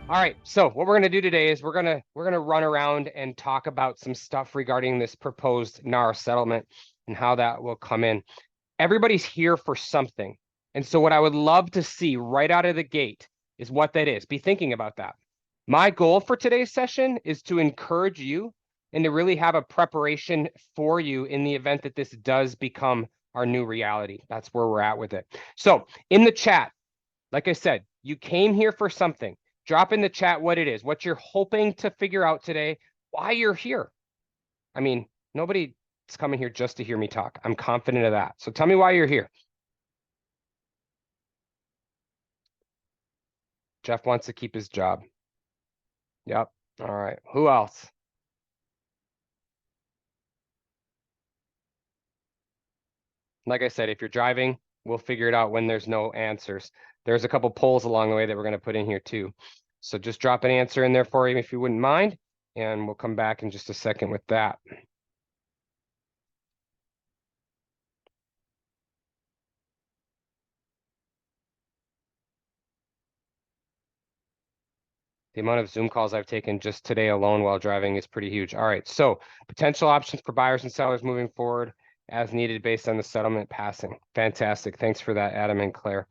All right, so what we're going to do today is we're going to run around and talk about some stuff regarding this proposed NAR settlement and how that will come in. Everybody's here for something. And so what I would love to see right out of the gate is what that is. Be thinking about that. My goal for today's session is to encourage you and to really have a preparation for you in the event that this does become our new reality. That's where we're at with it. So in the chat, like I said, you came here for something. Drop in the chat what it is, what you're hoping to figure out today, why you're here. I mean, nobody's coming here just to hear me talk. I'm confident of that. So tell me why you're here. Jeff wants to keep his job. Yep. All right. Who else? Like I said, if you're driving, we'll figure it out when there's no answers. There's a couple polls along the way that we're going to put in here too. So just drop an answer in there for him if you wouldn't mind, and we'll come back in just a second with that. The amount of Zoom calls I've taken just today alone while driving is pretty huge. All right, so potential options for buyers and sellers moving forward as needed based on the settlement passing. Fantastic. Thanks for that, Adam and Claire.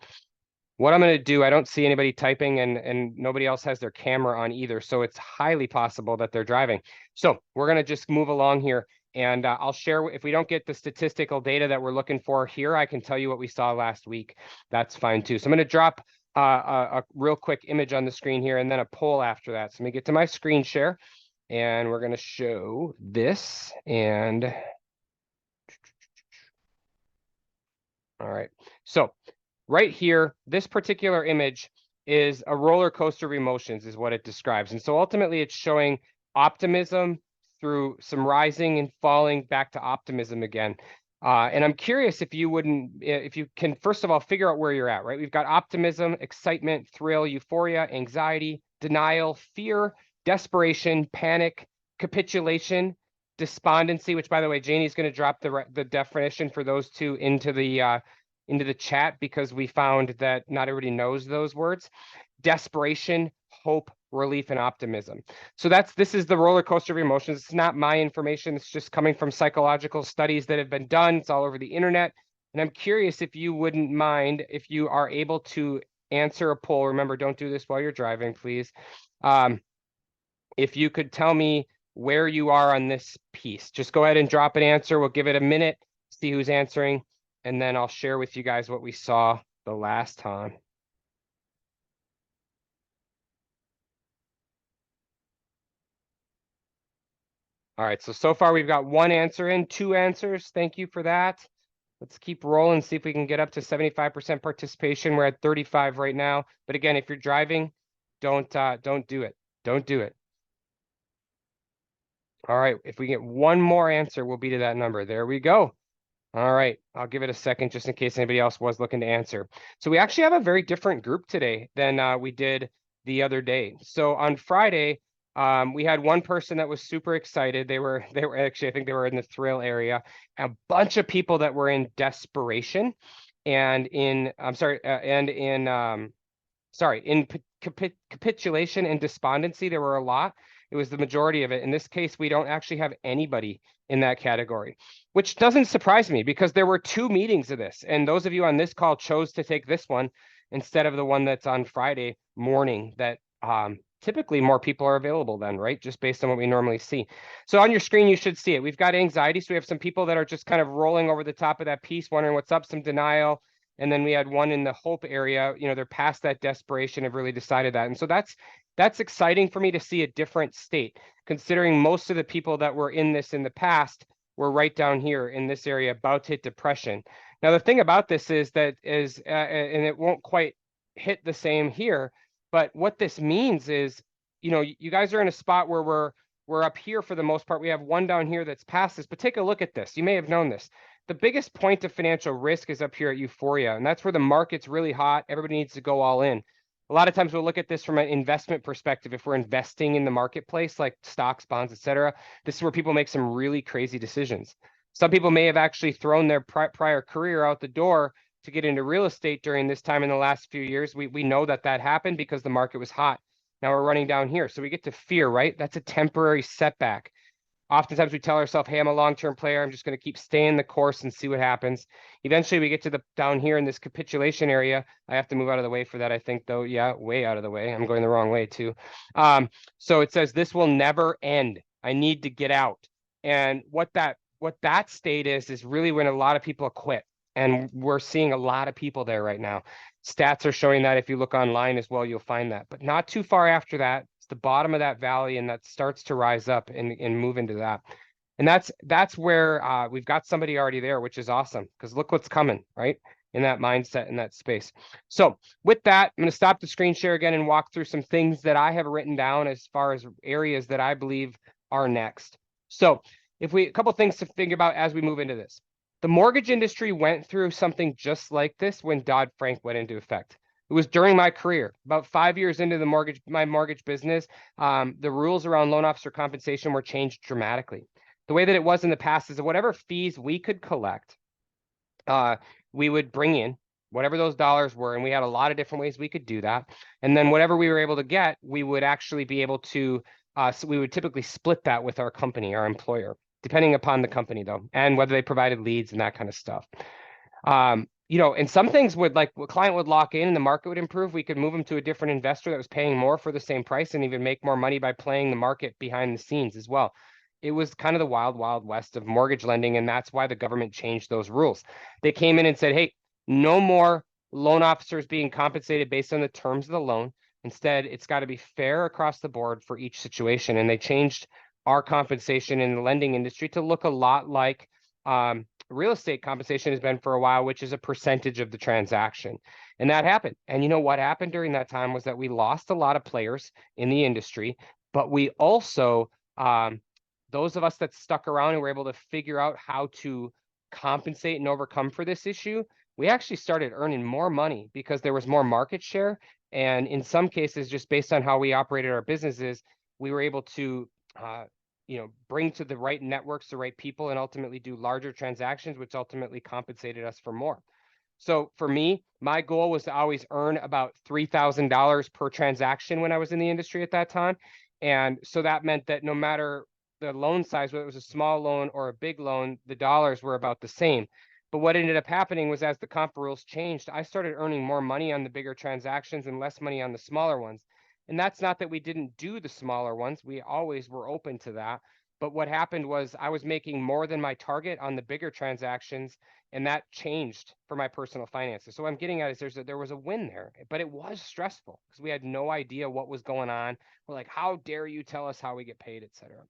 What I'm going to do, I don't see anybody typing and nobody else has their camera on either. So it's highly possible that they're driving. So we're going to just move along here and I'll share, if we don't get the statistical data that we're looking for here, I can tell you what we saw last week. That's fine too. So I'm going to drop a real quick image on the screen here and then a poll after that. So let me get to my screen share and we're going to show this and all right. So right here, this particular image is a roller coaster of emotions is what it describes. And so ultimately it's showing optimism through some rising and falling back to optimism again. And I'm curious if you can, first of all, figure out where you're at, right? We've got optimism, excitement, thrill, euphoria, anxiety, denial, fear, desperation, panic, capitulation, despondency, which by the way, Janie's going to drop the definition for those two into the chat because we found that not everybody knows those words. Desperation, hope, relief, and optimism. So this is the roller coaster of emotions. It's not my information. It's just coming from psychological studies that have been done. It's all over the internet. And I'm curious if you wouldn't mind if you are able to answer a poll. Remember, don't do this while you're driving, please. If you could tell me where you are on this piece, just go ahead and drop an answer. We'll give it a minute, see who's answering, and then I'll share with you guys what we saw the last time. All right, so far we've got one answer in, two answers. Thank you for that. Let's keep rolling, see if we can get up to 75% participation. We're at 35 right now. But again, if you're driving, don't do it. Don't do it. All right, if we get one more answer, we'll be to that number. There we go. All right, I'll give it a second just in case anybody else was looking to answer. So we actually have a very different group today than we did the other day. So on Friday, we had one person that was super excited. They were actually, I think they were in the thrill area. A bunch of people that were in desperation and in capitulation and despondency. There were a lot. It was the majority of it. In this case, we don't actually have anybody in that category, which doesn't surprise me because there were two meetings of this. And those of you on this call chose to take this one instead of the one that's on Friday morning that typically more people are available then, right? Just based on what we normally see. So on your screen, you should see it. We've got anxiety. So we have some people that are just kind of rolling over the top of that piece, wondering what's up, some denial. And then we had one in the hope area, they're past that desperation, have really decided that. And so that's exciting for me to see a different state, considering most of the people that were in this in the past were right down here in this area about to hit depression. Now, the thing about this is and it won't quite hit the same here, but what this means is, you guys are in a spot where we're up here for the most part. We have one down here that's past this, but take a look at this. You may have known this. The biggest point of financial risk is up here at euphoria, and that's where the market's really hot. Everybody needs to go all in. A lot of times we'll look at this from an investment perspective. If we're investing in the marketplace, like stocks, bonds, etc., this is where people make some really crazy decisions. Some people may have actually thrown their prior career out the door to get into real estate during this time in the last few years. We know that happened because the market was hot. Now we're running down here. So we get to fear, right? That's a temporary setback. Oftentimes we tell ourselves, hey, I'm a long-term player. I'm just going to keep staying the course and see what happens. Eventually we get to the down here in this capitulation area. I have to move out of the way for that, I think, though. Yeah, way out of the way. I'm going the wrong way too. So it says this will never end. I need to get out. And what that state is really when a lot of people quit. And we're seeing a lot of people there right now. Stats are showing that. If you look online as well, you'll find that. But not too far after that, it's the bottom of that valley, and that starts to rise up and move into that. And that's where we've got somebody already there, which is awesome, because look what's coming, right? In that mindset, in that space. So with that, I'm going to stop the screen share again and walk through some things that I have written down as far as areas that I believe are next. So a couple things to think about as we move into this. The mortgage industry went through something just like this when Dodd-Frank went into effect. It was during my career, about 5 years into my mortgage business. The rules around loan officer compensation were changed dramatically. The way that it was in the past is that whatever fees we could collect, we would bring in whatever those dollars were, and we had a lot of different ways we could do that. And then whatever we were able to get, we would actually be able to, so we would typically split that with our company, our employer, depending upon the company though, and whether they provided leads and that kind of stuff. And some things would, like, a client would lock in and the market would improve. We could move them to a different investor that was paying more for the same price and even make more money by playing the market behind the scenes as well. It was kind of the wild, wild west of mortgage lending, and that's why the government changed those rules. They came in and said, hey, no more loan officers being compensated based on the terms of the loan. Instead, it's got to be fair across the board for each situation. And they changed our compensation in the lending industry to look a lot like real estate compensation has been for a while, which is a percentage of the transaction. And that happened. And you know what happened during that time was that we lost a lot of players in the industry, but we also, those of us that stuck around and were able to figure out how to compensate and overcome for this issue, we actually started earning more money because there was more market share. And in some cases, just based on how we operated our businesses, we were able to bring to the right networks, the right people, and ultimately do larger transactions, which ultimately compensated us for more. So for me, my goal was to always earn about $3,000 per transaction when I was in the industry at that time. And so that meant that no matter the loan size, whether it was a small loan or a big loan, the dollars were about the same. But what ended up happening was, as the comp rules changed, I started earning more money on the bigger transactions and less money on the smaller ones. And that's not that we didn't do the smaller ones. We always were open to that. But what happened was I was making more than my target on the bigger transactions, and that changed for my personal finances. So what I'm getting at is there was a win there, but it was stressful because we had no idea what was going on. We're like, how dare you tell us how we get paid, et cetera.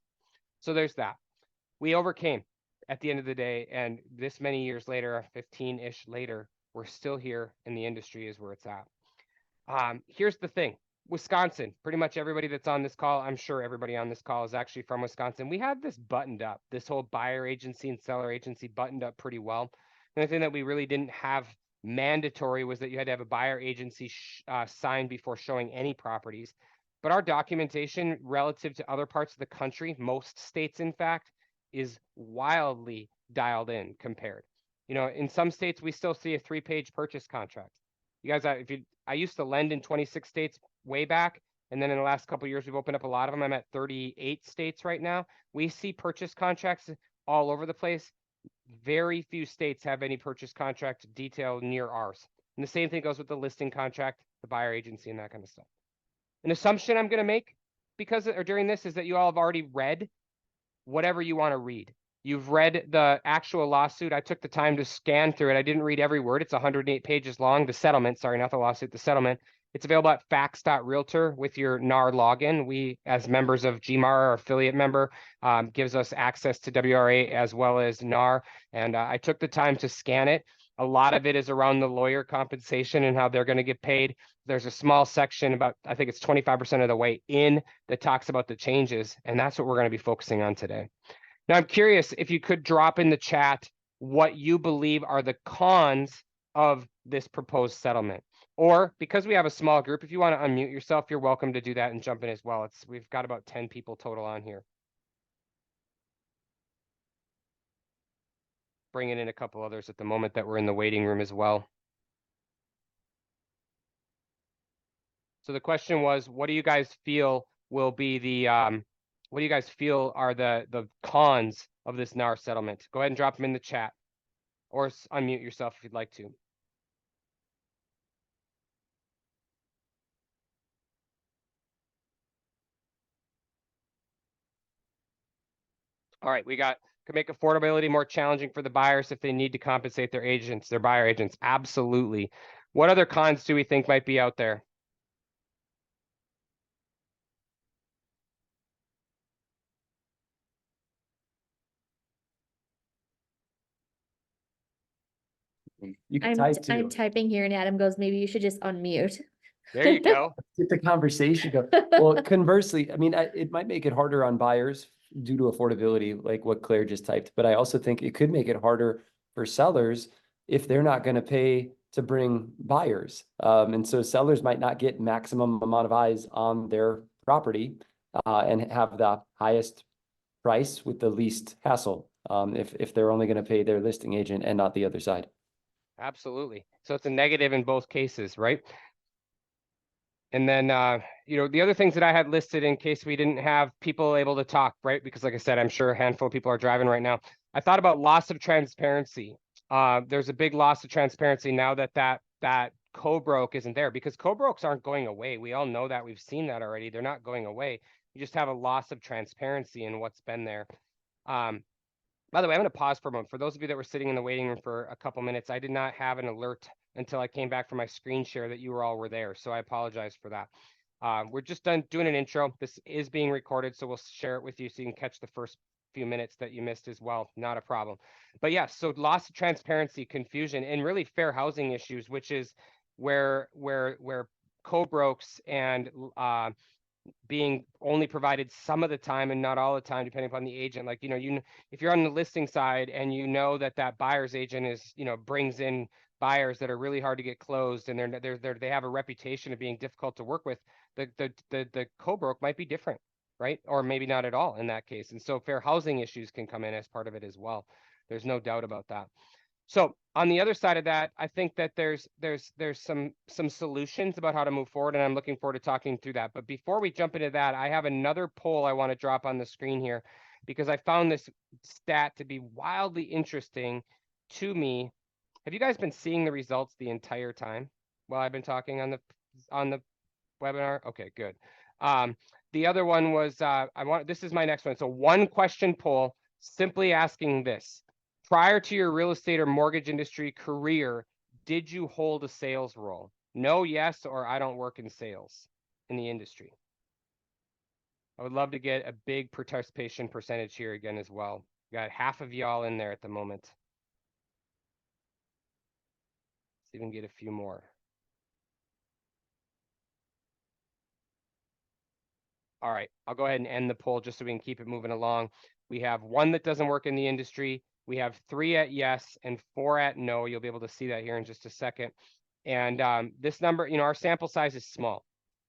So there's that. We overcame at the end of the day, and this many years later, 15-ish later, we're still here, and the industry is where it's at. Here's the thing. Wisconsin, pretty much everybody that's on this call, I'm sure everybody on this call is actually from Wisconsin. We had this buttoned up, this whole buyer agency and seller agency buttoned up pretty well. The only thing that we really didn't have mandatory was that you had to have a buyer agency signed before showing any properties. But our documentation relative to other parts of the country, most states, in fact, is wildly dialed in compared. In some states, we still see a 3-page purchase contract. You guys, I used to lend in 26 states way back, and then in the last couple of years, we've opened up a lot of them. I'm at 38 states right now. We see purchase contracts all over the place. Very few states have any purchase contract detail near ours. And the same thing goes with the listing contract, the buyer agency, and that kind of stuff. An assumption I'm going to make during this is that you all have already read whatever you want to read. You've read the actual lawsuit. I took the time to scan through it. I didn't read every word. It's 108 pages long. The settlement, sorry, not the lawsuit, the settlement. It's available at facts.realtor with your NAR login. We, as members of GMAR, our affiliate member, gives us access to WRA as well as NAR. And I took the time to scan it. A lot of it is around the lawyer compensation and how they're going to get paid. There's a small section about, I think it's 25% of the way in, that talks about the changes. And that's what we're going to be focusing on today. Now, I'm curious if you could drop in the chat what you believe are the cons of this proposed settlement. Or, because we have a small group, if you want to unmute yourself, you're welcome to do that and jump in as well. We've got about 10 people total on here. Bringing in a couple others at the moment that we're in the waiting room as well. So the question was, what do you guys feel will be the what do you guys feel are the cons of this NAR settlement? Go ahead and drop them in the chat, or unmute yourself if you'd like to. All right, we got could make affordability more challenging for the buyers if they need to compensate their agents, their buyer agents. Absolutely. What other cons do we think might be out there? You can type too. I'm typing here and Adam goes, maybe you should just unmute. There you go. Get the conversation go. Well, conversely, I mean, it might make it harder on buyers due to affordability, like what Claire just typed. But I also think it could make it harder for sellers if they're not going to pay to bring buyers. And so sellers might not get maximum amount of eyes on their property and have the highest price with the least hassle if they're only going to pay their listing agent and not the other side. Absolutely. So it's a negative in both cases, right? And then, you know, the other things that I had listed in case we didn't have people able to talk, right? Because like I said, I'm sure a handful of people are driving right now. I thought about loss of transparency. There's a big loss of transparency now that co-broke isn't there, because co-brokes aren't going away. We all know that. We've seen that already. They're not going away. You just have a loss of transparency in what's been there. By the way, I'm going to pause for a moment. For those of you that were sitting in the waiting room for a couple minutes, I did not have an alert until I came back from my screen share that you all were there. So I apologize for that. We're just done doing an intro. This is being recorded, so we'll share it with you so you can catch the first few minutes that you missed as well. Not a problem. But yeah, so loss of transparency, confusion, and really fair housing issues, which is where co-brokes and being only provided some of the time and not all the time, depending upon the agent. Like, you know, if you're on the listing side and you know that buyer's agent is, you know, brings in buyers that are really hard to get closed and they have a reputation of being difficult to work with, the co-broke might be different, right? Or maybe not at all in that case. And so fair housing issues can come in as part of it as well. There's no doubt about that. So on the other side of that, I think that there's some solutions about how to move forward, and I'm looking forward to talking through that. But before we jump into that, I have another poll I want to drop on the screen here because I found this stat to be wildly interesting to me. Have you guys been seeing the results the entire time while I've been talking on the webinar? Okay, good. The other one was this is my next one. So one question poll, simply asking this. Prior to your real estate or mortgage industry career, did you hold a sales role? No, yes, or I don't work in sales in the industry. I would love to get a big participation percentage here again as well. Got half of y'all in there at the moment. Let's even get a few more. All right, I'll go ahead and end the poll just so we can keep it moving along. We have one that doesn't work in the industry. We have 3 at yes and 4 at no. You'll be able to see that here in just a second. And this number, you know, our sample size is small.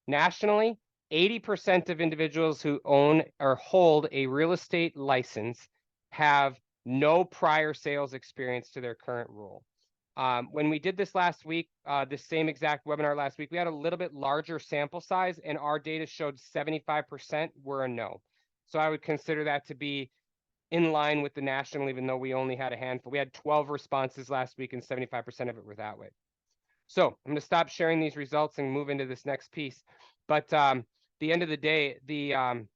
Nationally, 80% of individuals who own or hold a real estate license have no prior sales experience to their current role. When we did this last week, this same exact webinar last week, we had a little bit larger sample size and our data showed 75% were a no. So I would consider that to be in line with the national, even though we only had a handful. We had 12 responses last week and 75% of it were that way. So I'm going to stop sharing these results and move into this next piece. But the end of the day, the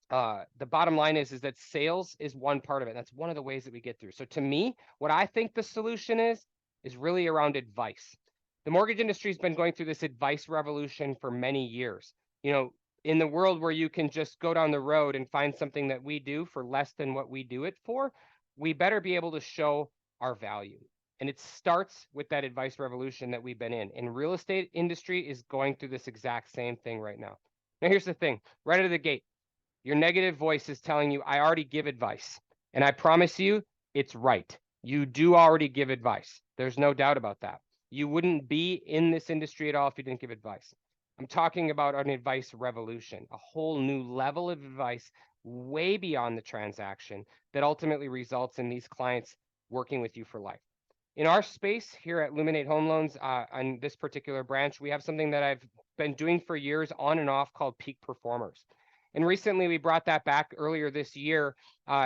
bottom line is that sales is one part of it. That's one of the ways that we get through. So to me, what I think the solution is really around advice. The mortgage industry has been going through this advice revolution for many years. You know, in the world where you can just go down the road and find something that we do for less than what we do it for, we better be able to show our value. And it starts with that advice revolution that we've been in. And real estate industry is going through this exact same thing right now. Now, here's the thing, right out of the gate, your negative voice is telling you, I already give advice. And I promise you, it's right. You do already give advice. There's no doubt about that. You wouldn't be in this industry at all if you didn't give advice. I'm talking about an advice revolution, a whole new level of advice way beyond the transaction that ultimately results in these clients working with you for life. In our space here at Luminate Home Loans, on this particular branch, we have something that I've been doing for years on and off called Peak Performers. And recently we brought that back earlier this year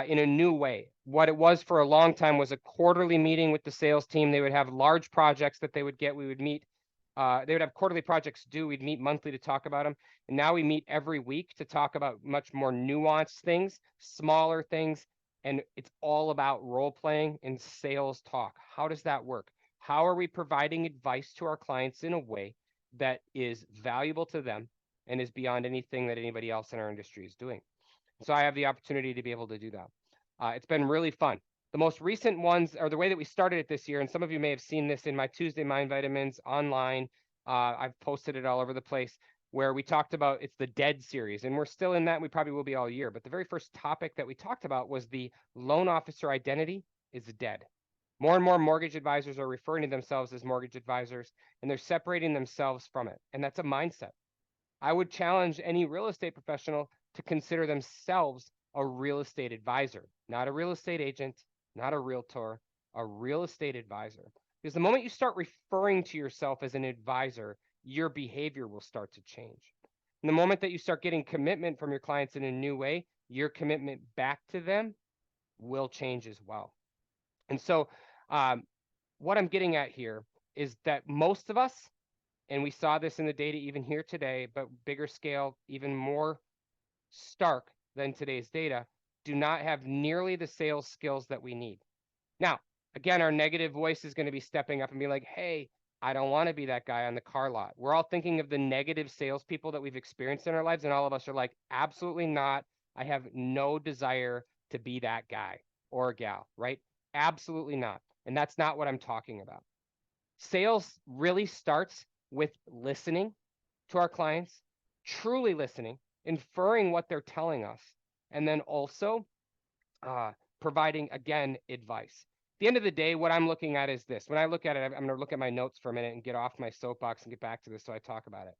in a new way. What it was for a long time was a quarterly meeting with the sales team. They would have large projects that they would get. We would meet. They would have quarterly projects due. We'd meet monthly to talk about them. And now we meet every week to talk about much more nuanced things, smaller things. And it's all about role playing and sales talk. How does that work? How are we providing advice to our clients in a way that is valuable to them and is beyond anything that anybody else in our industry is doing? So I have the opportunity to be able to do that. It's been really fun. The most recent ones are the way that we started it this year, and some of you may have seen this in my Tuesday Mind Vitamins online. I've posted it all over the place, where we talked about, it's the DEAD series, and we're still in that. We probably will be all year, but the very first topic that we talked about was the loan officer identity is dead. More and more mortgage advisors are referring to themselves as mortgage advisors, and they're separating themselves from it, and that's a mindset. I would challenge any real estate professional to consider themselves a real estate advisor, not a real estate agent, not a realtor, a real estate advisor. Because the moment you start referring to yourself as an advisor, your behavior will start to change. And the moment that you start getting commitment from your clients in a new way, your commitment back to them will change as well. And so what I'm getting at here is that most of us, and we saw this in the data even here today, but bigger scale, even more stark than today's data, do not have nearly the sales skills that we need. Now, again, our negative voice is going to be stepping up and be like, hey, I don't want to be that guy on the car lot. We're all thinking of the negative salespeople that we've experienced in our lives, and all of us are like, absolutely not. I have no desire to be that guy or gal, right? Absolutely not. And that's not what I'm talking about. Sales really starts with listening to our clients, truly listening, inferring what they're telling us, and then also providing, again, advice. At the end of the day, what I'm looking at is this. When I look at it, I'm going to look at my notes for a minute and get off my soapbox and get back to this so I talk about it.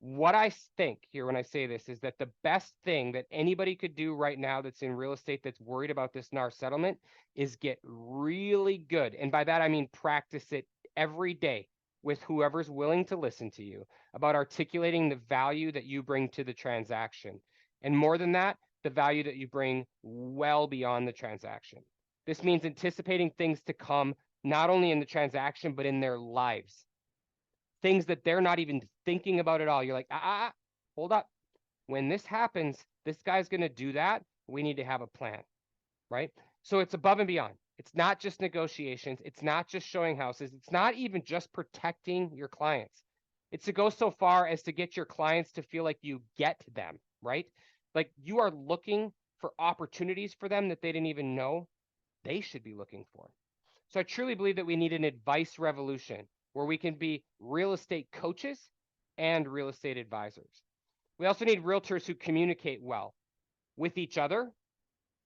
What I think here when I say this is that the best thing that anybody could do right now that's in real estate that's worried about this NAR settlement is get really good. And by that, I mean practice it every day with whoever's willing to listen to you about articulating the value that you bring to the transaction. And more than that, the value that you bring well beyond the transaction. This means anticipating things to come, not only in the transaction, but in their lives. Things that they're not even thinking about at all. You're like, hold up. When this happens, this guy's going to do that. We need to have a plan, right? So it's above and beyond. It's not just negotiations. It's not just showing houses. It's not even just protecting your clients. It's to go so far as to get your clients to feel like you get them, right? Like you are looking for opportunities for them that they didn't even know they should be looking for. So I truly believe that we need an advice revolution where we can be real estate coaches and real estate advisors. We also need realtors who communicate well with each other,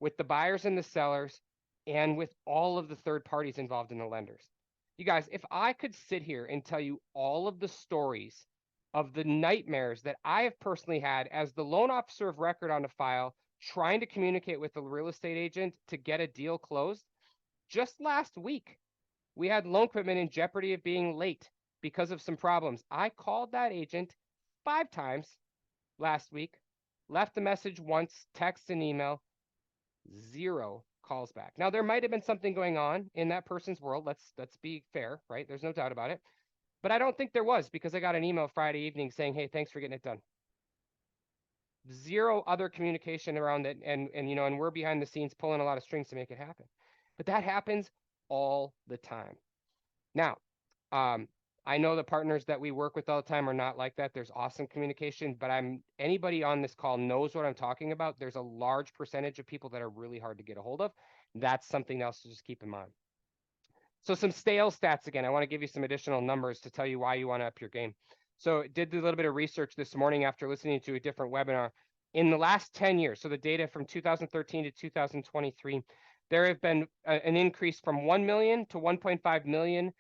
with the buyers and the sellers, and with all of the third parties involved in the lenders. You guys, if I could sit here and tell you all of the stories of the nightmares that I have personally had as the loan officer of record on a file, trying to communicate with the real estate agent to get a deal closed, just last week, we had loan commitment in jeopardy of being late because of some problems. I called that agent 5 times last week, left a message once, text and email, 0 calls back. Now, there might have been something going on in that person's world. Let's be fair, right? There's no doubt about it. But I don't think there was, because I got an email Friday evening saying, hey, thanks for getting it done. 0 other communication around it. And we're behind the scenes pulling a lot of strings to make it happen. But that happens all the time. Now, I know the partners that we work with all the time are not like that. There's awesome communication, but anybody on this call knows what I'm talking about. There's a large percentage of people that are really hard to get a hold of. That's something else to just keep in mind. So some sales stats again. I want to give you some additional numbers to tell you why you want to up your game. So did a little bit of research this morning after listening to a different webinar. In the last 10 years, so the data from 2013 to 2023, there have been an increase from 1 million to 1.5 million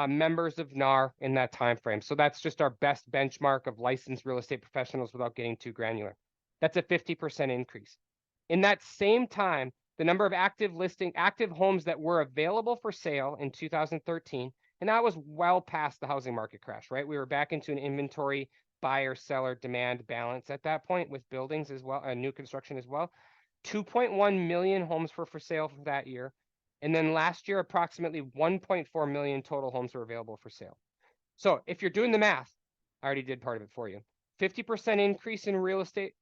members of NAR in that time frame. So that's just our best benchmark of licensed real estate professionals without getting too granular. That's a 50% increase. In that same time, the number of active homes that were available for sale in 2013, and that was well past the housing market crash, right? We were back into an inventory buyer seller demand balance at that point with buildings as well, new construction as well. 2.1 million homes were for sale for that year. And then last year, approximately 1.4 million total homes were available for sale. So if you're doing the math, I already did part of it for you. 50% increase in real estate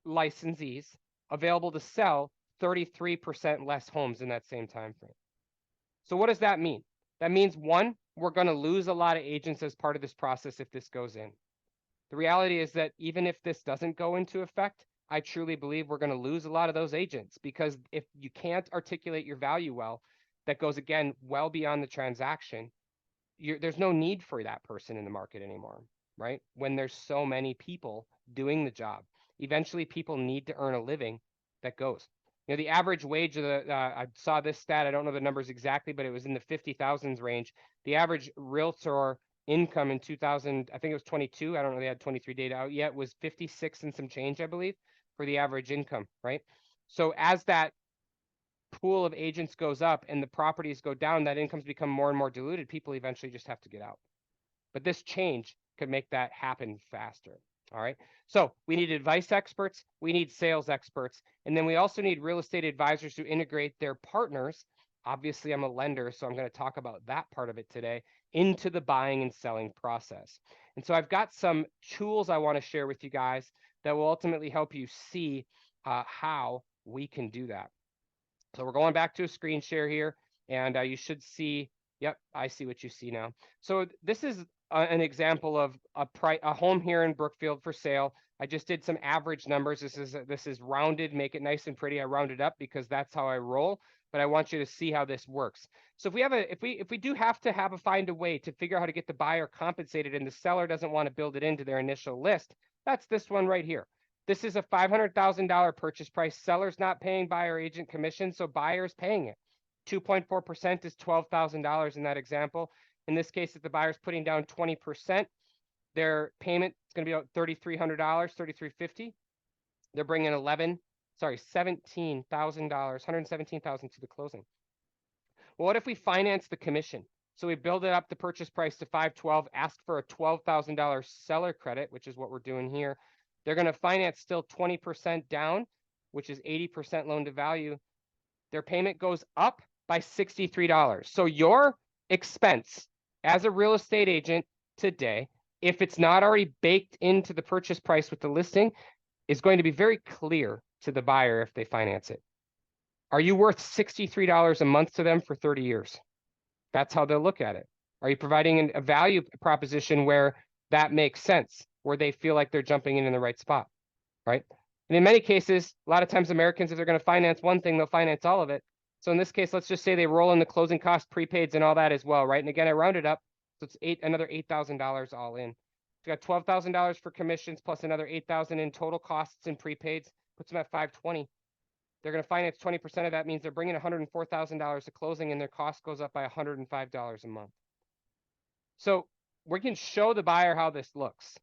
licensees available to sell, 33% less homes in that same time frame. So what does that mean? That means, one, we're going to lose a lot of agents as part of this process if this goes in. The reality is that even if this doesn't go into effect, I truly believe we're going to lose a lot of those agents, because if you can't articulate your value well, that goes, again, well beyond the transaction, there's no need for that person in the market anymore, right? When there's so many people doing the job, eventually people need to earn a living that goes. You know, the average wage of the, I saw this stat, I don't know the numbers exactly, but it was in the 50,000s range. The average realtor income in 2000, I think it was 22, I don't know, they had 23 data out yet, was 56 and some change, I believe, for the average income, right? So as that pool of agents goes up and the properties go down, that incomes become more and more diluted. People eventually just have to get out. But this change could make that happen faster. All right. So we need advice experts, we need sales experts, and then we also need real estate advisors who integrate their partners. Obviously, I'm a lender, so I'm going to talk about that part of it today, into the buying and selling process. And so I've got some tools I want to share with you guys that will ultimately help you see how we can do that. So we're going back to a screen share here, and you should see, yep, I see what you see now. So this is an example of a home here in Brookfield for sale. I just did some average numbers. This is rounded, make it nice and pretty. I rounded up because that's how I roll, but I want you to see how this works. So if we have if we do have to find a way to figure out how to get the buyer compensated and the seller doesn't want to build it into their initial list, that's this one right here. This is a $500,000 purchase price. Seller's not paying buyer agent commission, so buyer's paying it. 2.4% is $12,000 in that example. In this case, if the buyer's putting down 20%, their payment is going to be about $3,300, $3,350. They're bringing $17,000, $117,000 to the closing. Well, what if we finance the commission? So we build it up the purchase price to $512, ask for a $12,000 seller credit, which is what we're doing here. They're going to finance still 20% down, which is 80% loan to value. Their payment goes up by $63. So your expense as a real estate agent today, if it's not already baked into the purchase price with the listing, is going to be very clear to the buyer if they finance it. Are you worth $63 a month to them for 30 years? That's how they'll look at it. Are you providing a value proposition where that makes sense, where they feel like they're jumping in the right spot, right? And in many cases, a lot of times Americans, if they're going to finance one thing, they'll finance all of it. So in this case, let's just say they roll in the closing cost, prepaids, and all that as well, right? And again, I rounded up, so it's another $8,000 all in. So you got $12,000 for commissions plus another $8,000 in total costs and prepaids, puts them at $520. They're going to finance 20% of that, means they're bringing $104,000 to closing, and their cost goes up by $105 a month. So we can show the buyer how this looks.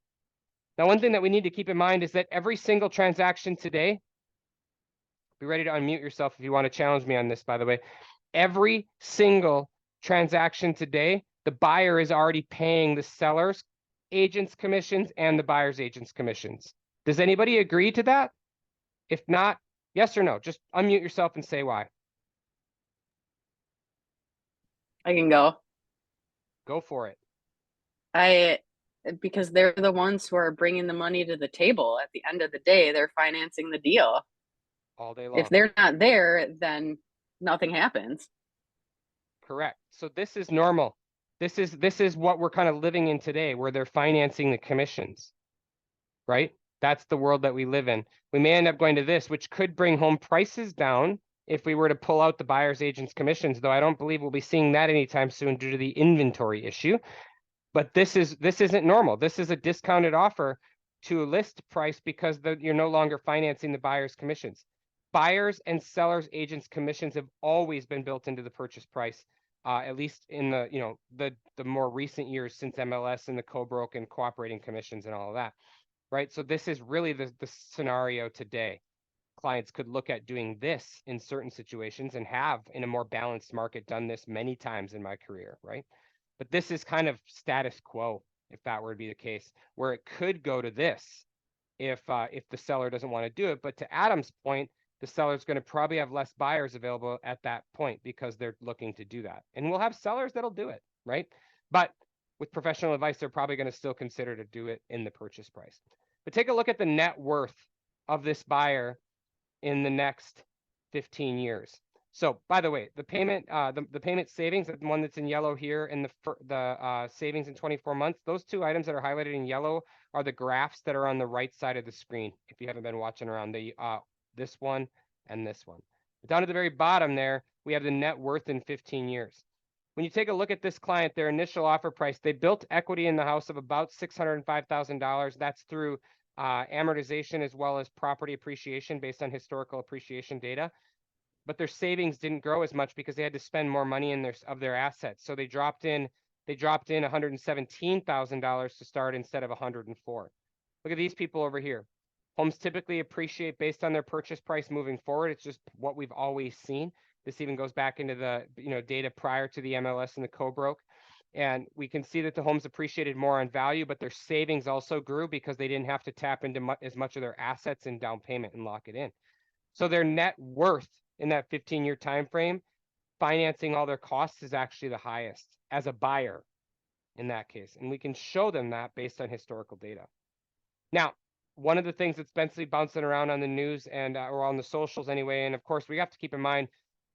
Now, one thing that we need to keep in mind is that every single transaction today, be ready to unmute yourself if you want to challenge me on this, by the way. Every single transaction today, the buyer is already paying the seller's agent's commissions and the buyer's agent's commissions. Does anybody agree to that? If not, yes or no? Just unmute yourself and say why. I can go. Go for it. Because they're the ones who are bringing the money to the table. At the end of the day, they're financing the deal. All day long. If they're not there, then nothing happens. Correct. So this is normal. This is what we're kind of living in today, where they're financing the commissions, right? That's the world that we live in. We may end up going to this, which could bring home prices down if we were to pull out the buyer's agent's commissions, though I don't believe we'll be seeing that anytime soon due to the inventory issue. But this isn't normal. This is a discounted offer to a list price because you're no longer financing the buyer's commissions. Buyers and sellers agents commissions have always been built into the purchase price, at least in the more recent years since MLS and the co-broke and cooperating commissions and all of that, right? So this is really the scenario today. Clients could look at doing this in certain situations and have, in a more balanced market, done this many times in my career, right? But this is kind of status quo if that were to be the case, where it could go to this if the seller doesn't want to do it. But to Adam's point, the seller's going to probably have less buyers available at that point because they're looking to do that. And we'll have sellers that'll do it, right? But with professional advice, they're probably going to still consider to do it in the purchase price. But take a look at the net worth of this buyer in the next 15 years. So by the way, the payment savings, the one that's in yellow here, and the savings in 24 months, those two items that are highlighted in yellow are the graphs that are on the right side of the screen. If you haven't been watching around, this one and this one. But down at the very bottom there, we have the net worth in 15 years. When you take a look at this client, their initial offer price, they built equity in the house of about $605,000. That's through amortization as well as property appreciation based on historical appreciation data. But their savings didn't grow as much because they had to spend more money in their assets. So they dropped in $117,000 to start instead of 104. Look at these people over here. Homes typically appreciate based on their purchase price moving forward. It's just what we've always seen. This even goes back into the data prior to the MLS and the co-broke. And we can see that the homes appreciated more on value, but their savings also grew because they didn't have to tap into as much of their assets in down payment and lock it in. So their net worth in that 15-year time frame, financing all their costs, is actually the highest as a buyer in that case. And we can show them that based on historical data. Now, one of the things that's been bouncing around on the news and or on the socials anyway, and of course we have to keep in mind,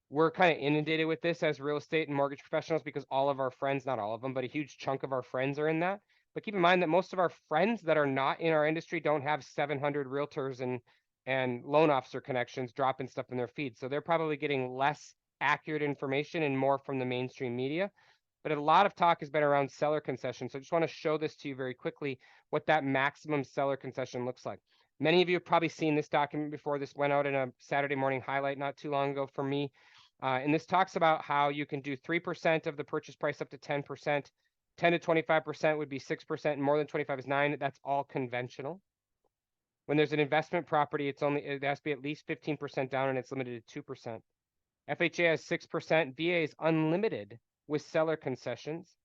we're kind of inundated with this as real estate and mortgage professionals because all of our friends, not all of them, but a huge chunk of our friends are in that. But keep in mind that most of our friends that are not in our industry don't have 700 realtors and loan officer connections dropping stuff in their feed. So they're probably getting less accurate information and more from the mainstream media. But a lot of talk has been around seller concessions. So I just want to show this to you very quickly, what that maximum seller concession looks like. Many of you have probably seen this document before. This went out in a Saturday morning highlight not too long ago for me. And this talks about how you can do 3% of the purchase price up to 10%. 10 to 25% would be 6%, and more than 25 is 9%. That's all conventional. When there's an investment property, it has to be at least 15% down, and it's limited to 2%. FHA has 6%. VA is unlimited with seller concessions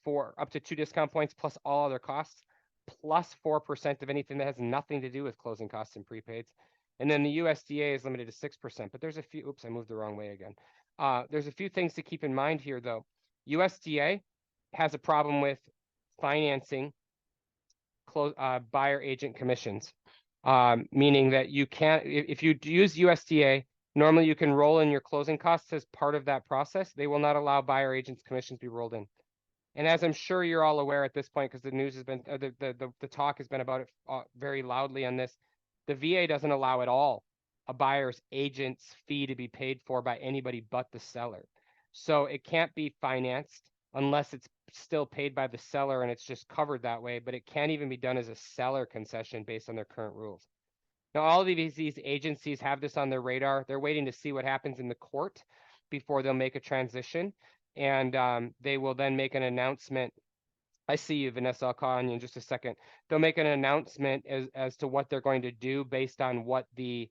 for up to 2 discount points plus all other costs, plus 4% of anything that has nothing to do with closing costs and prepaids. And then the USDA is limited to 6%, but there's a few, oops, I moved the wrong way again. There's a few things to keep in mind here though. USDA has a problem with financing buyer agent commissions, meaning that you can't, if you use USDA, normally you can roll in your closing costs as part of that process. They will not allow buyer agents commissions to be rolled in. And as I'm sure you're all aware at this point, because the news has been, the talk has been about it very loudly on this, the VA doesn't allow at all a buyer's agent's fee to be paid for by anybody but the seller. So it can't be financed unless it's still paid by the seller and it's just covered that way, but it can't even be done as a seller concession based on their current rules. Now, all of these agencies have this on their radar. They're waiting to see what happens in the court before they'll make a transition. And they will then make an announcement. I see you, Vanessa. I'll call on you in just a second. They'll make an announcement as to what they're going to do based on what the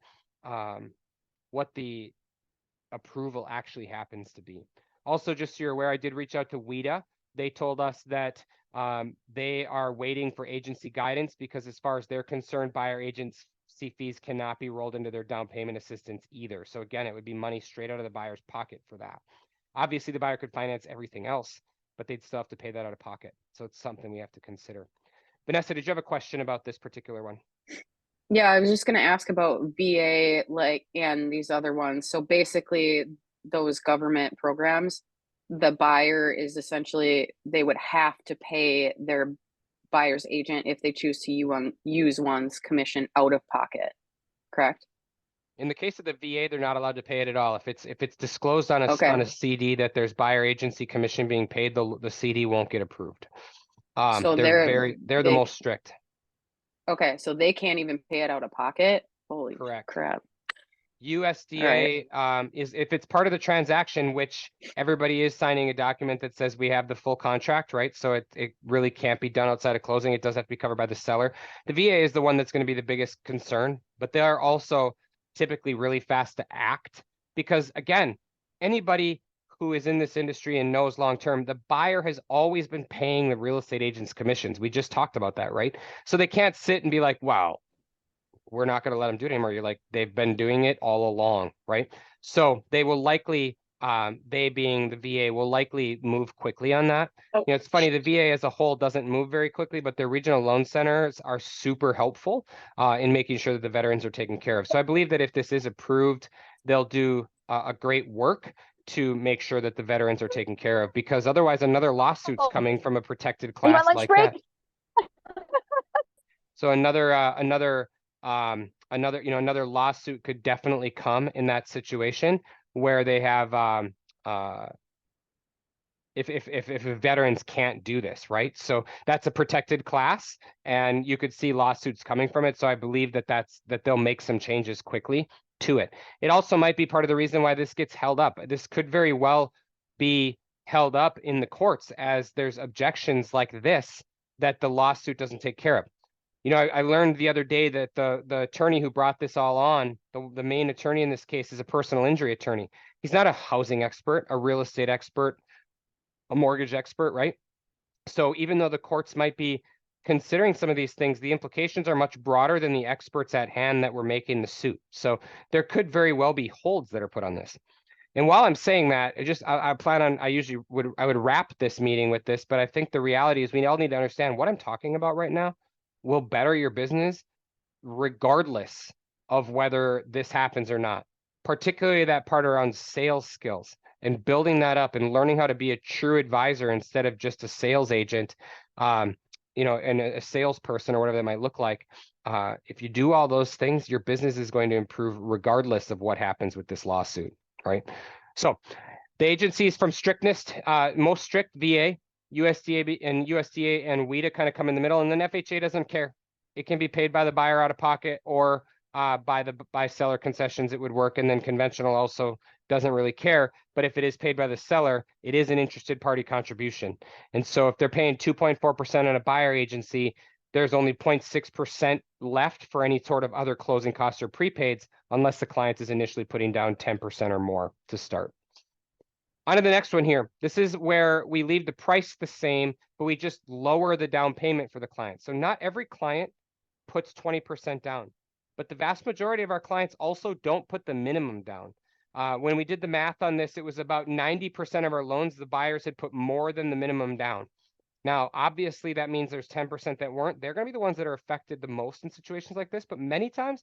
approval actually happens to be. Also, just so you're aware, I did reach out to WIDA. They told us that they are waiting for agency guidance because as far as they're concerned, buyer agency fees cannot be rolled into their down payment assistance either. So again, it would be money straight out of the buyer's pocket for that. Obviously, the buyer could finance everything else, but they'd still have to pay that out of pocket. So it's something we have to consider. Vanessa, did you have a question about this particular one? Yeah, I was just going to ask about VA, and these other ones. So basically, those government programs, the buyer is essentially, they would have to pay their buyer's agent if they choose to use one's commission out of pocket, correct? In the case of the VA, they're not allowed to pay it at all. If it's disclosed on a CD that there's buyer agency commission being paid, the CD won't get approved. So they're the most strict. Okay, so they can't even pay it out of pocket? Holy Correct. crap. USDA is if it's part of the transaction, which everybody is signing a document that says we have the full contract, right? So it really can't be done outside of closing. It does have to be covered by the seller. The VA is the one that's going to be the biggest concern, but they are also typically really fast to act because again, anybody who is in this industry and knows long-term, the buyer has always been paying the real estate agent's commissions. We just talked about that, right? So they can't sit and be like, wow, we're not going to let them do it anymore. You're like, they've been doing it all along, right? So they will likely, they being the VA, will likely move quickly on that. Oh. You know, it's funny, the VA as a whole doesn't move very quickly, but their regional loan centers are super helpful in making sure that the veterans are taken care of. So I believe that if this is approved, they'll do a great work to make sure that the veterans are taken care of, because otherwise another lawsuit's coming from a protected Are you on class lunch like break? that. So another another lawsuit could definitely come in that situation where they have if veterans can't do this, right? So that's a protected class, and you could see lawsuits coming from it. So I believe that they'll make some changes quickly to it. It also might be part of the reason why this gets held up. This could very well be held up in the courts as there's objections like this that the lawsuit doesn't take care of. You know, I learned the other day that the attorney who brought this all on, the main attorney in this case, is a personal injury attorney. He's not a housing expert, a real estate expert, a mortgage expert, right? So even though the courts might be considering some of these things, the implications are much broader than the experts at hand that were making the suit. So there could very well be holds that are put on this. And while I'm saying that, I plan on, I would wrap this meeting with this, but I think the reality is we all need to understand what I'm talking about right now will better your business regardless of whether this happens or not, particularly that part around sales skills and building that up and learning how to be a true advisor instead of just a sales agent, you know, and a salesperson or whatever that might look like. If you do all those things, your business is going to improve regardless of what happens with this lawsuit, right? So the agencies from strictness, most strict VA, USDA and WIDA kind of come in the middle, and then FHA doesn't care. It can be paid by the buyer out of pocket or by seller concessions, it would work. And then conventional also doesn't really care. But if it is paid by the seller, it is an interested party contribution. And so if they're paying 2.4% on a buyer agency, there's only 0.6% left for any sort of other closing costs or prepaids, unless the client is initially putting down 10% or more to start. On to the next one here. This is where we leave the price the same, but we just lower the down payment for the client. So not every client puts 20% down, but the vast majority of our clients also don't put the minimum down. When we did the math on this, it was about 90% of our loans, the buyers had put more than the minimum down. Now, obviously, that means there's 10% that weren't. They're going to be the ones that are affected the most in situations like this, but many times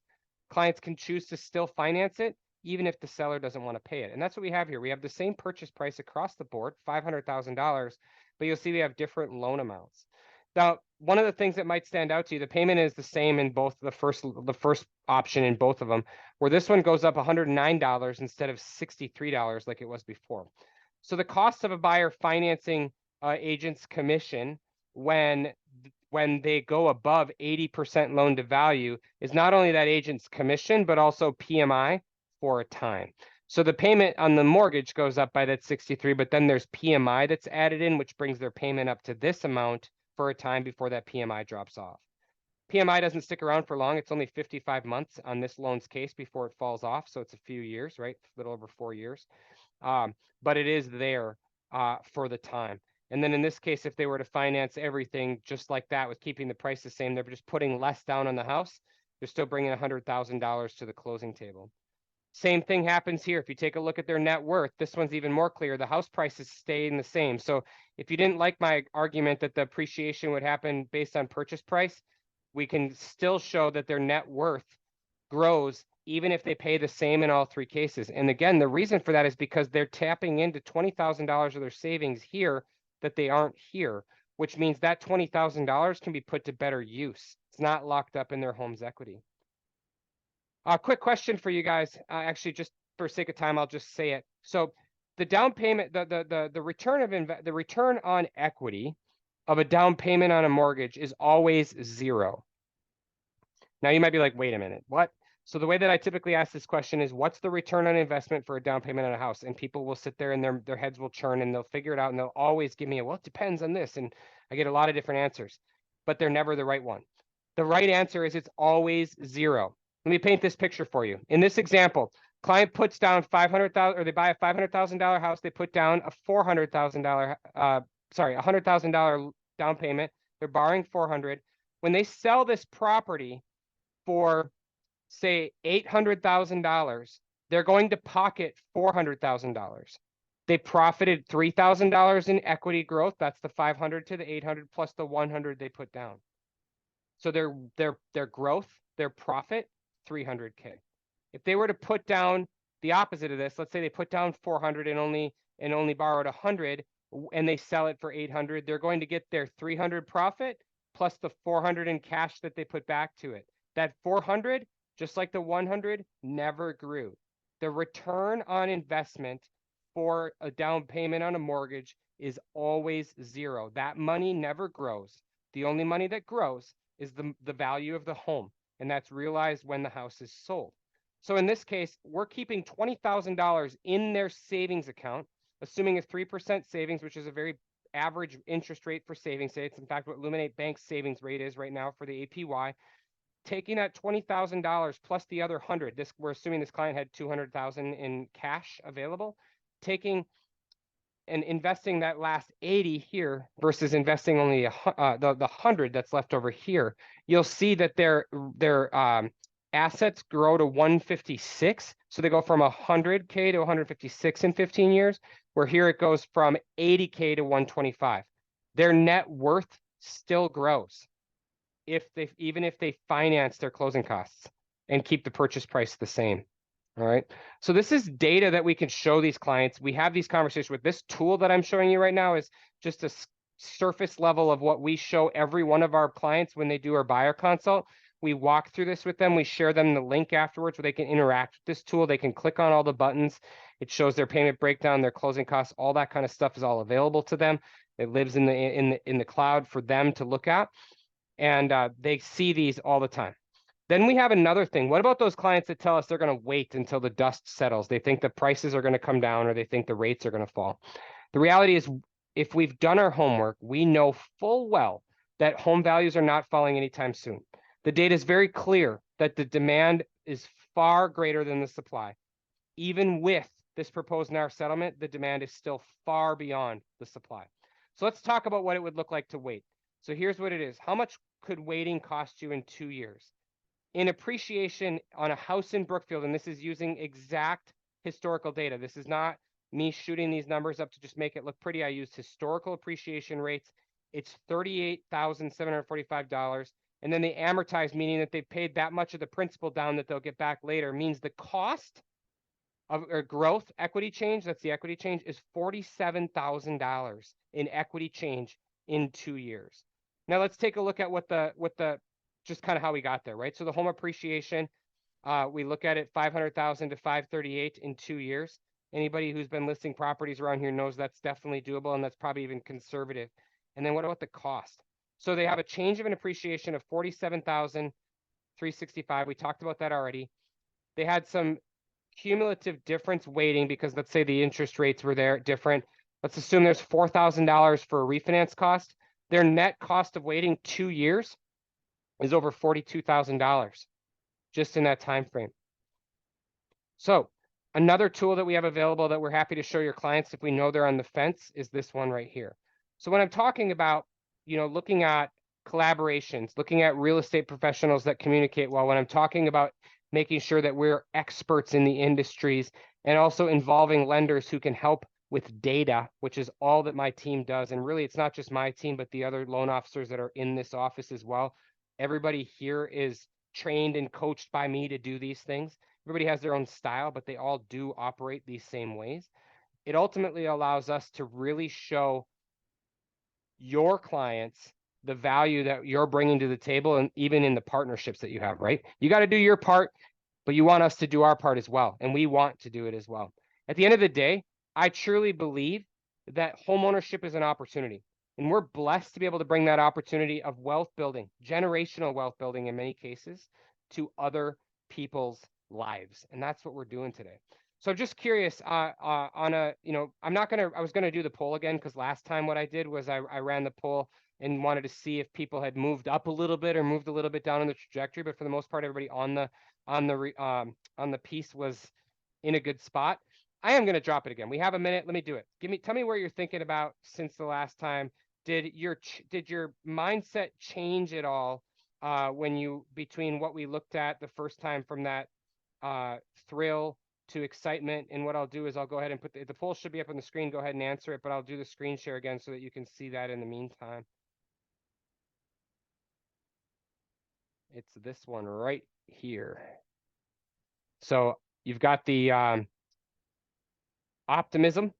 clients can choose to still finance it even if the seller doesn't want to pay it. And that's what we have here. We have the same purchase price across the board, $500,000, but you'll see we have different loan amounts. Now, one of the things that might stand out to you, the payment is the same in both the first option in both of them, where this one goes up $109 instead of $63 like it was before. So the cost of a buyer financing agent's commission when they go above 80% loan to value is not only that agent's commission, but also PMI for a time. So the payment on the mortgage goes up by that 63, but then there's PMI that's added in, which brings their payment up to this amount for a time before that PMI drops off. PMI doesn't stick around for long. It's only 55 months on this loan's case before it falls off. So it's a few years, right? A little over 4 years. But it is there for the time. And then in this case, if they were to finance everything just like that with keeping the price the same, they're just putting less down on the house. They're still bringing $100,000 to the closing table. Same thing happens here. If you take a look at their net worth, this one's even more clear. The house prices staying the same. So if you didn't like my argument that the appreciation would happen based on purchase price, we can still show that their net worth grows even if they pay the same in all three cases. And again, the reason for that is because they're tapping into $20,000 of their savings here that they aren't here, which means that $20,000 can be put to better use. It's not locked up in their home's equity. A quick question for you guys. Actually, just for sake of time, I'll just say it. So the down payment, the return on equity of a down payment on a mortgage is always 0. Now you might be like, wait a minute, what? So the way that I typically ask this question is, what's the return on investment for a down payment on a house? And people will sit there and their heads will churn and they'll figure it out and they'll always give me a, well, it depends on this. And I get a lot of different answers, but they're never the right one. The right answer is it's always 0. Let me paint this picture for you. In this example, Client puts down 500,000, or they buy a $500,000 house, they put down a $400,000, $100,000 down payment. They're borrowing 400. When they sell this property for, say, $800,000, they're going to pocket $400,000. They profited $3,000 in equity growth. That's the 500 to the 800 plus the 100 they put down. So their growth, their profit, 300K. If they were to put down the opposite of this, let's say they put down 400 and only borrowed 100, and they sell it for 800, they're going to get their 300 profit plus the 400 in cash that they put back to it. That 400, just like the 100, never grew. The return on investment for a down payment on a mortgage is always zero. That money never grows. The only money that grows is the value of the home, and that's realized when the house is sold. So in this case, we're keeping $20,000 in their savings account, assuming a 3% savings, which is a very average interest rate for savings. It's in fact what Illuminate Bank's savings rate is right now for the APY. Taking that $20,000 plus the other 100, we're assuming this client had 200,000 in cash available, taking and investing that last 80 here versus investing only the 100 that's left over here, you'll see that their assets grow to 156. So they go from 100K to 156 in 15 years, where here it goes from 80K to 125. Their net worth still grows even if they finance their closing costs and keep the purchase price the same. All right. So this is data that we can show these clients. We have these conversations with this tool that I'm showing you right now is just a surface level of what we show every one of our clients when they do our buyer consult. We walk through this with them. We share them the link afterwards where they can interact with this tool. They can click on all the buttons. It shows their payment breakdown, their closing costs, all that kind of stuff is all available to them. It lives in the cloud for them to look at, and they see these all the time. Then we have another thing. What about those clients that tell us they're going to wait until the dust settles? They think the prices are going to come down, or they think the rates are going to fall. The reality is, if we've done our homework, we know full well that home values are not falling anytime soon. The data is very clear that the demand is far greater than the supply. Even with this proposed NAR settlement, the demand is still far beyond the supply. So let's talk about what it would look like to wait. So here's what it is. How much could waiting cost you in 2 years? In appreciation on a house in Brookfield, and this is using exact historical data. This is not me shooting these numbers up to just make it look pretty. I used historical appreciation rates. It's $38,745. And then they amortize, meaning that they paid that much of the principal down that they'll get back later, means the cost of growth equity change, that's the equity change, is $47,000 in equity change in 2 years. Now let's take a look at what the just kind of how we got there, right? So the home appreciation, we look at it 500,000 to 538 in 2 years. Anybody who's been listing properties around here knows that's definitely doable, and that's probably even conservative. And then what about the cost? So they have a change of an appreciation of 47,365. We talked about that already. They had some cumulative difference weighting because let's say the interest rates were there different. Let's assume there's $4,000 for a refinance cost. Their net cost of waiting 2 years is over $42,000 just in that time frame. So another tool that we have available that we're happy to show your clients if we know they're on the fence is this one right here. So when I'm talking about, looking at collaborations, looking at real estate professionals that communicate well, when I'm talking about making sure that we're experts in the industries and also involving lenders who can help with data, which is all that my team does. And really, it's not just my team, but the other loan officers that are in this office as well. Everybody here is trained and coached by me to do these things. Everybody has their own style, but they all do operate these same ways. It ultimately allows us to really show your clients the value that you're bringing to the table, and even in the partnerships that you have, right? You got to do your part, but you want us to do our part as well. And we want to do it as well. At the end of the day, I truly believe that homeownership is an opportunity. And we're blessed to be able to bring that opportunity of wealth building, generational wealth building in many cases, to other people's lives. And that's what we're doing today. So I'm just curious I was going to do the poll again, because last time what I did was I ran the poll and wanted to see if people had moved up a little bit or moved a little bit down in the trajectory. But for the most part, everybody on the piece was in a good spot. I am going to drop it again. We have a minute. Let me do it. Tell me where you're thinking about since the last time. Did your mindset change at all between what we looked at the first time from that thrill to excitement? And what I'll do is I'll go ahead and put the poll should be up on the screen. Go ahead and answer it, but I'll do the screen share again so that you can see that in the meantime. It's this one right here. So you've got the optimism,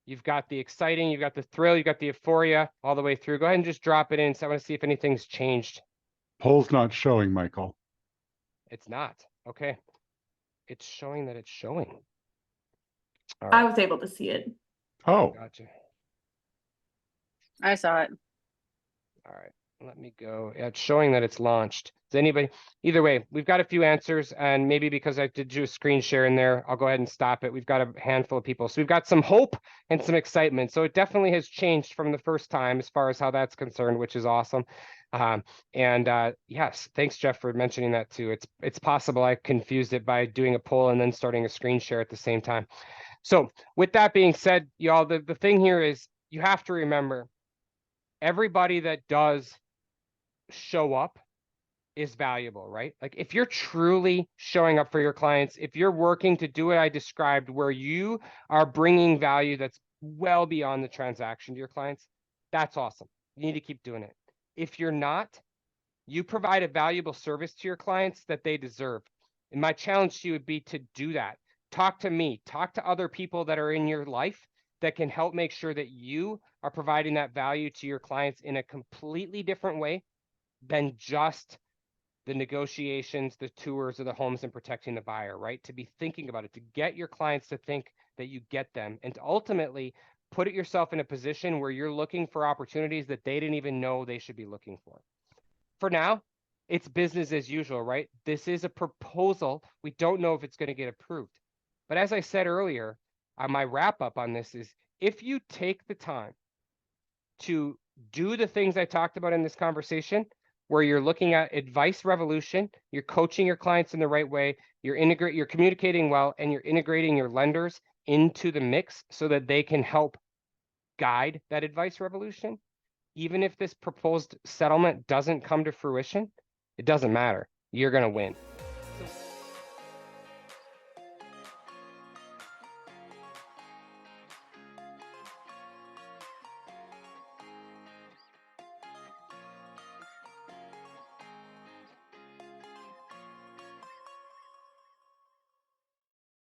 you've got the exciting, you've got the thrill, you've got the euphoria all the way through. Go ahead and just drop it in. So I want to see if anything's changed. Poll's not showing, Michael. It's not. Okay. It's showing that it's showing. All I right. was able to see it. Oh, Gotcha. I saw it. All right. Let me go. Yeah, it's showing that it's launched. Does anybody, either way, we've got a few answers, and maybe because I did do a screen share in there, I'll go ahead and stop it. We've got a handful of people. So we've got some hope and some excitement. So it definitely has changed from the first time as far as how that's concerned, which is awesome. Yes, thanks, Jeff, for mentioning that too. It's possible I confused it by doing a poll and then starting a screen share at the same time. So with that being said, y'all, the thing here is you have to remember everybody that does show up is valuable, right? Like if you're truly showing up for your clients, if you're working to do what I described, where you are bringing value that's well beyond the transaction to your clients, that's awesome. You need to keep doing it. If you're not, you provide a valuable service to your clients that they deserve. And my challenge to you would be to do that. Talk to me, talk to other people that are in your life that can help make sure that you are providing that value to your clients in a completely different way than just the negotiations, the tours of the homes, and protecting the buyer, right? To be thinking about it, to get your clients to think that you get them, and to ultimately put it yourself in a position where you're looking for opportunities that they didn't even know they should be looking for. For now, it's business as usual, right? This is a proposal. We don't know if it's going to get approved. But as I said earlier, my wrap up on this is if you take the time to do the things I talked about in this conversation, where you're looking at advice revolution, you're coaching your clients in the right way, you're communicating well, and you're integrating your lenders into the mix so that they can help guide that advice revolution. Even if this proposed settlement doesn't come to fruition, it doesn't matter. You're going to win.